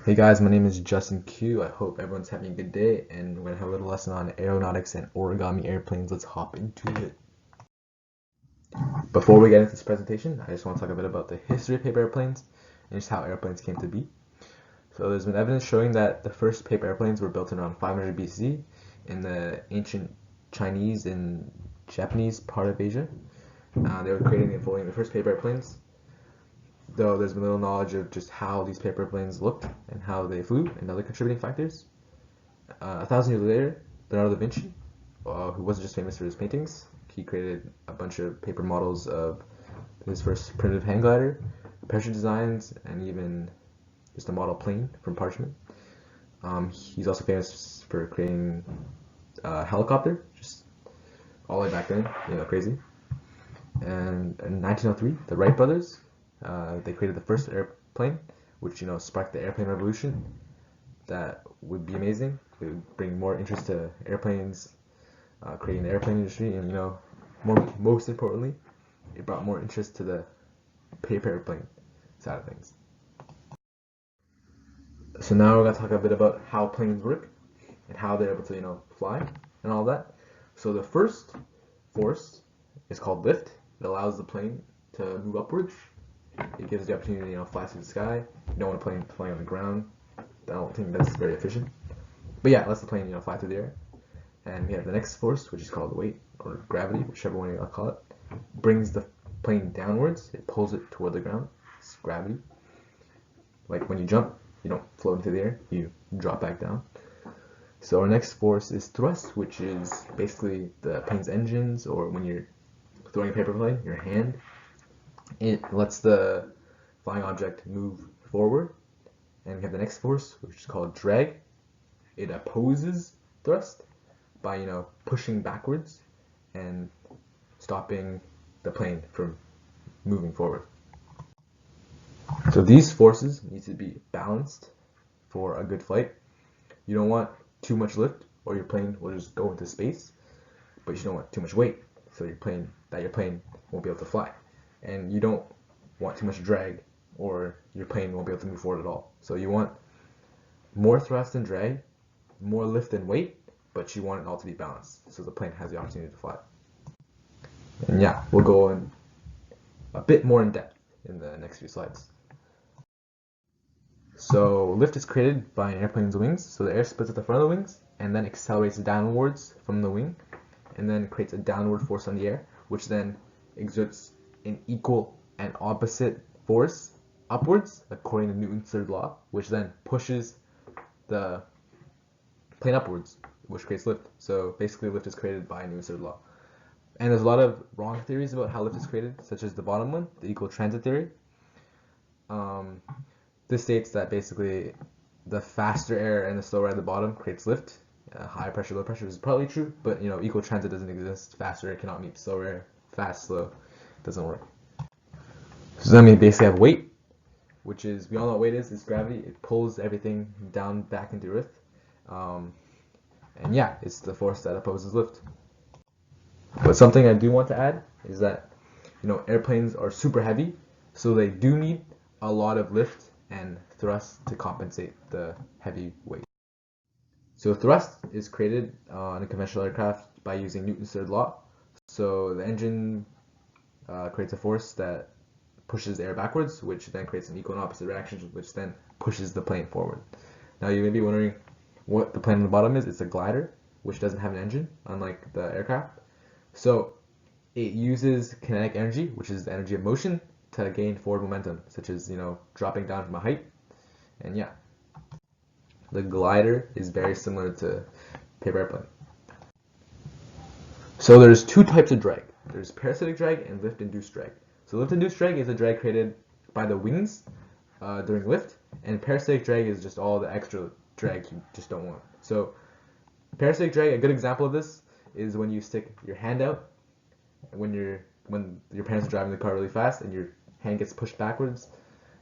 Hey guys, my name is Justin Q. I hope everyone's having a good day, and we're gonna have a little lesson on aeronautics and origami airplanes. Let's hop into it. Before we get into this presentation, I just want to talk a bit about the history of paper airplanes and just how airplanes came to be. So there's been evidence showing that the first paper airplanes were built in around 500 BC in the ancient Chinese and Japanese part of Asia. They were creating and folding the first paper airplanes, though there's been little knowledge of just how these paper airplanes looked and how they flew and other contributing factors. 1,000 years later, Leonardo da Vinci, who wasn't just famous for his paintings, he created a bunch of paper models of his first primitive hang glider, parachute designs, and even just a model plane from parchment. He's also famous for creating a helicopter, just all the way back then, crazy. And in 1903, the Wright brothers, they created the first airplane, which sparked the airplane revolution. That would be amazing. It would bring more interest to airplanes, creating the airplane industry, and most importantly, it brought more interest to the paper airplane side of things. So now we're gonna talk a bit about how planes work and how they're able to fly and all that. So the first force is called lift. It allows the plane to move upwards. It gives the opportunity to fly through the sky. You don't want a plane flying on the ground. I don't think that's very efficient. But yeah, it lets the plane fly through the air. And we have the next force, which is called weight or gravity, whichever one you want to call it. Brings the plane downwards. It pulls it toward the ground. It's gravity. Like when you jump, you don't float into the air. You drop back down. So our next force is thrust, which is basically the plane's engines, or when you're throwing a paper plane, your hand. It lets the flying object move forward. And we have the next force, which is called drag. It opposes thrust by pushing backwards and stopping the plane from moving forward. So these forces need to be balanced for a good flight. You don't want too much lift, or your plane will just go into space, but you don't want too much weight, so your plane won't be able to fly. And you don't want too much drag, or your plane won't be able to move forward at all. So you want more thrust and drag, more lift and weight, but you want it all to be balanced, so the plane has the opportunity to fly. And yeah, we'll go in a bit more in depth in the next few slides. So lift is created by an airplane's wings. So the air splits at the front of the wings and then accelerates downwards from the wing and then creates a downward force on the air, which then exerts an equal and opposite force upwards according to Newton's third law, which then pushes the plane upwards, which creates lift. So basically lift is created by Newton's third law. And there's a lot of wrong theories about how lift is created, such as the bottom one, the equal transit theory. This states that basically the faster air and the slower air at the bottom creates lift. High pressure, low pressure is probably true, but equal transit doesn't exist. Faster air cannot meet slower air. Fast, slow doesn't work. So then we basically have weight, which is, we all know what weight is. It's gravity. It pulls everything down back into earth. And yeah, it's the force that opposes lift. But something I do want to add is that airplanes are super heavy, so they do need a lot of lift and thrust to compensate the heavy weight. So thrust is created on a conventional aircraft by using Newton's third law. So the engine creates a force that pushes the air backwards, which then creates an equal and opposite reaction, which then pushes the plane forward. Now you may be wondering what the plane on the bottom is. It's a glider, which doesn't have an engine, unlike the aircraft. So it uses kinetic energy, which is the energy of motion, to gain forward momentum, such as dropping down from a height. And yeah, the glider is very similar to paper airplane. So there's two types of drag. There's parasitic drag and lift-induced drag. So lift-induced drag is a drag created by the wings during lift, and parasitic drag is just all the extra drag you just don't want. So parasitic drag, a good example of this is when you stick your hand out when your parents are driving the car really fast and your hand gets pushed backwards.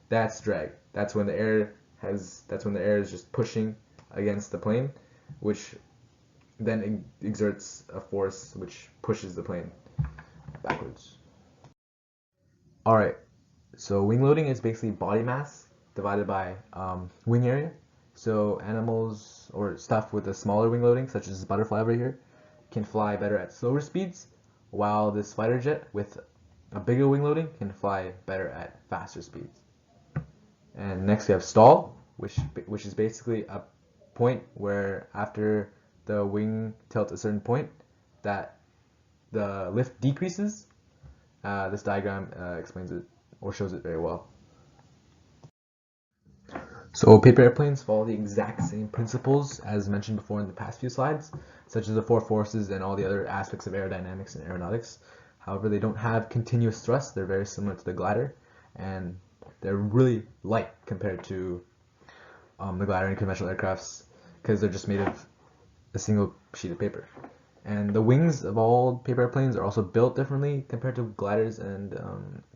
That's drag. That's when the air is just pushing against the plane, which then exerts a force which pushes the plane backwards. Alright, so wing loading is basically body mass divided by wing area. So animals or stuff with a smaller wing loading, such as this butterfly over here, can fly better at slower speeds, while this fighter jet with a bigger wing loading can fly better at faster speeds. And next we have stall, which is basically a point where after the wing tilts a certain point, that the lift decreases. This diagram explains it or shows it very well. So paper airplanes follow the exact same principles as mentioned before in the past few slides, such as the four forces and all the other aspects of aerodynamics and aeronautics. However, they don't have continuous thrust. They're very similar to the glider, and they're really light compared to the glider and conventional aircrafts because they're just made of a single sheet of paper. And the wings of all paper airplanes are also built differently compared to gliders and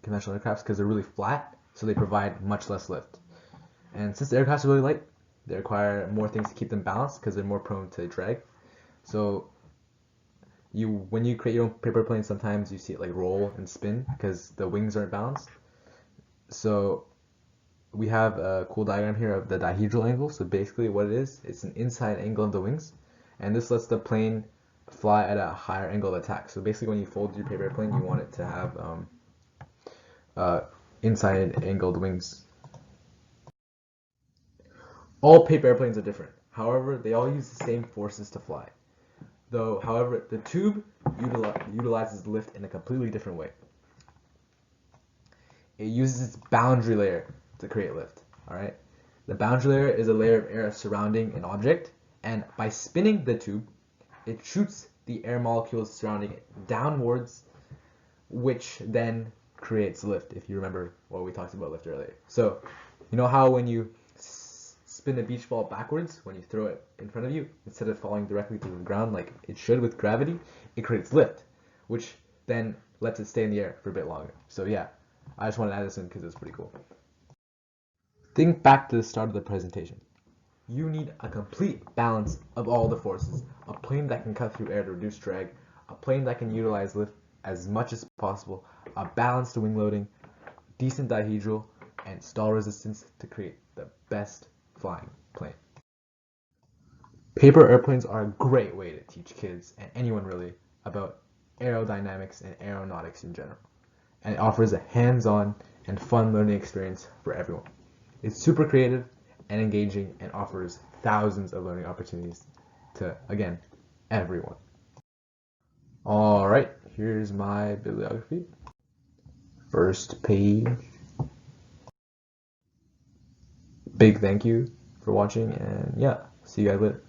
conventional aircrafts because they're really flat, so they provide much less lift. And since the aircrafts are really light, they require more things to keep them balanced because they're more prone to drag. So when you create your own paper airplane, sometimes you see it like roll and spin because the wings aren't balanced. So we have a cool diagram here of the dihedral angle. So basically what it is, it's an inside angle of the wings, and this lets the plane fly at a higher angle of attack. So basically when you fold your paper airplane, you want it to have inside angled wings. All paper airplanes are different. However, they all use the same forces to fly. However, the tube utilizes lift in a completely different way. It uses its boundary layer to create lift. All right. The boundary layer is a layer of air surrounding an object, and by spinning the tube, it shoots the air molecules surrounding it downwards, which then creates lift. If you remember what we talked about lift earlier. So, you know how when you spin a beach ball backwards, when you throw it in front of you, instead of falling directly to the ground like it should with gravity, it creates lift, which then lets it stay in the air for a bit longer. So yeah, I just wanted to add this in because it's pretty cool. Think back to the start of the presentation. You need a complete balance of all the forces. A plane that can cut through air to reduce drag, a plane that can utilize lift as much as possible, a balanced wing loading, decent dihedral, and stall resistance to create the best flying plane. Paper airplanes are a great way to teach kids and anyone really about aerodynamics and aeronautics in general, and it offers a hands-on and fun learning experience for everyone. It's super creative and engaging and offers thousands of learning opportunities to, again, everyone. Alright, here's my bibliography. First page. Big thank you for watching, and yeah, see you guys later.